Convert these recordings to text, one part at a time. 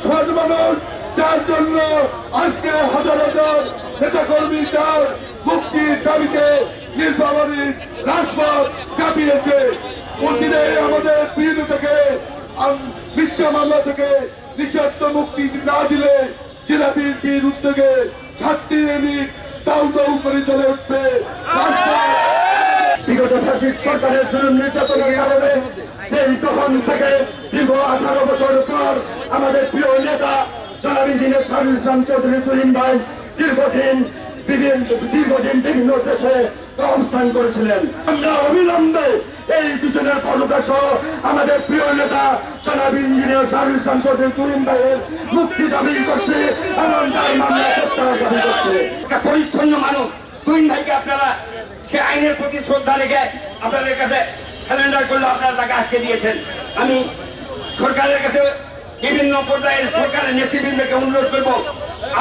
সহজ মানুষ, যার জন্য আজকে হাজার হাজার নেতাকর্মী তার মুক্তির দাবিতে নীলফামারীর রাজপথ কাঁপিয়েছে। অচিরে আমাদের বিরুদ্ধে থেকে মিথ্যা মামলা থেকে নিঃশর্ত মুক্তি না দিলে জেলা বিএনপির উদ্যোগে 6টি ইউনিট দাউ দাউ করে চলে উঠবে। বিগত ফ্যাসিস্ট সরকারের জুলুম নির্যাতনের কারণে সেই তখন থেকে দীর্ঘ 18 বছর পর আমাদের প্রিয় নেতা জনাব ইঞ্জিনিয়ার শাহরুল ইসলাম চৌধুরী তুহিন ভাই দীর্ঘদিন বিভিন্ন দেশে অবস্থান করেছিলেন। আমরা অবিলম্বে এই দুজনের পদত্যাগ সহ আমাদের প্রিয় নেতা জনাব ইঞ্জিনিয়ার শাহরুল ইসলাম চৌধুরী তুহিন ভাইয়ের মুক্তি দাবি করছে এবং তার মামলা প্রত্যাহার দাবি করছে। একটা পরিচ্ছন্ন মানুষ তুহিন ভাইকে আপনারা সে আইনের প্রতি শ্রদ্ধা রেখে আপনাদের কাছে স্যালেন্ডার করলে আপনারা তাকে আটকে দিয়েছেন। আমি সরকারের কাছে বিভিন্ন পর্যায়ের সরকারের নেতৃবৃন্দকে অনুরোধ করব,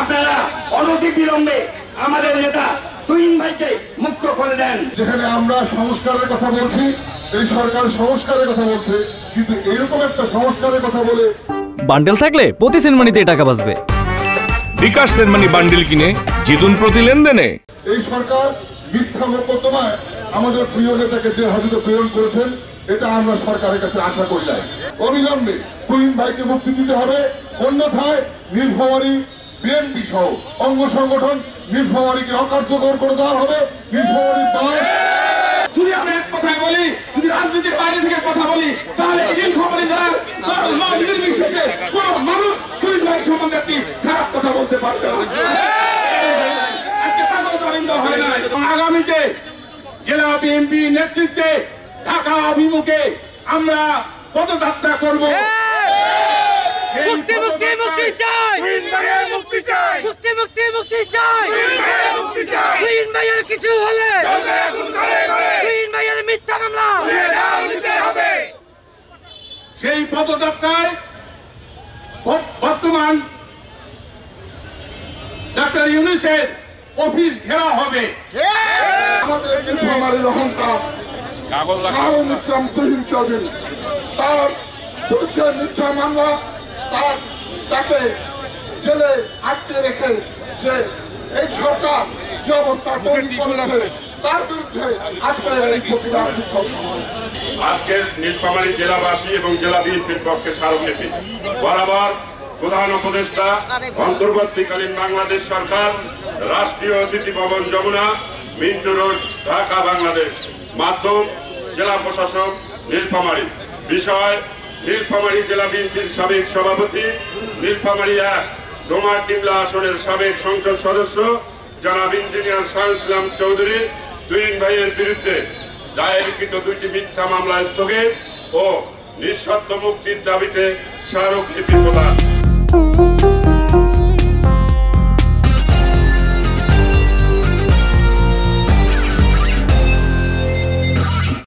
আপনারা অনতি বিলম্বে আমাদের নেতা তুহিন ভাইকে মুক্ত করে দেন। যেখানে আমরা সংস্কারের কথা বলছি, এই সরকার সংস্কারের কথা বলছে, কিন্তু এরকম একটা সংস্কারের কথা বলে বান্ডেল থাকলে প্রতি সেনমানিতে টাকা বাঁচবে। বিকাশ সেনমানি বান্ডেল কিনে জিতুন প্রতি লেনদেনে। এই সরকার মিথ্যা মোকদ্দমায় আমাদের প্রিয় নেতাকে জেল হাজতে প্রেরণ করেছেন, এটা আমরা সরকারের কাছে আশা করি না। অবিলম্বে তুহিন ভাইকে মুক্তি দিতে হবে, অন্যথায় নীলফামারী বিএনপি সহ অঙ্গ সংগঠন নীলফামারীকে অকার্যকর করে দেওয়া হবে। নীলফামারী যদি আমরা এক কথায় বলি, যদি রাজনীতির বাইরে থেকে কথা বলি, তাহলে নীলফামারী জেলার নির্বিশেষে কোন মানুষ তুহিন ভাই সম্বন্ধে একটি খারাপ কথা বলতে পারবে না। আজকে তাকেও জামিন দেওয়া হয় না। আগামীতে জেলা বিএনপি নেতৃত্বে ঢাকা অভিমুখে আমরা পদযাত্রা করব। মুক্তি মুক্তি মুক্তি চাই, মুক্তি চাই, মুক্তি মুক্তি মুক্তি চাই, তুহিন ভাইয়ের কিছু হলে তুহিন ভাইয়ের মিথ্যা মামলা হবে। সেই পদযাত্রায় বর্তমান ডক্টর ইউনূসের অফিস ঘেরা হবে। আমাদের নীলফামারীর অহংকার শাহরুল ইসলাম তুহিন চৌধুরী, তার বিরুদ্ধে মিথ্যা মামলা, তাকে জেলে আটকে রেখে যে এই সরকার যে অবস্থা তৈরি করেছে তার বিরুদ্ধে আজকের এই প্রতিবাদ। আজকের নীলফামারী জেলাবাসী এবং জেলা বিএনপির পক্ষে স্মারকলিপি বরাবর প্রধান উপদেষ্টা অন্তর্বর্তীকালীন বাংলাদেশ সরকার, রাষ্ট্রীয় অতিথি ভবন যমুনা, মিন্টু রোড, ঢাকা, বাংলাদেশ। মাধ্যম জেলা প্রশাসক নীলফামারী। বিষয় নীলফামারী জেলা বিএনপির সাবেক সভাপতি, নীলফামারী 1 ডোমারডিমলা আসনের সাবেক সংসদ সদস্য জনাব ইঞ্জিনিয়ার শাহরুল ইসলাম চৌধুরী তুহিন ভাইয়ের বিরুদ্ধে দায়েরকৃত 2টি মিথ্যা মামলা স্থগিত ও নিঃশর্ত মুক্তির দাবিতে স্মারকলিপি প্রদান।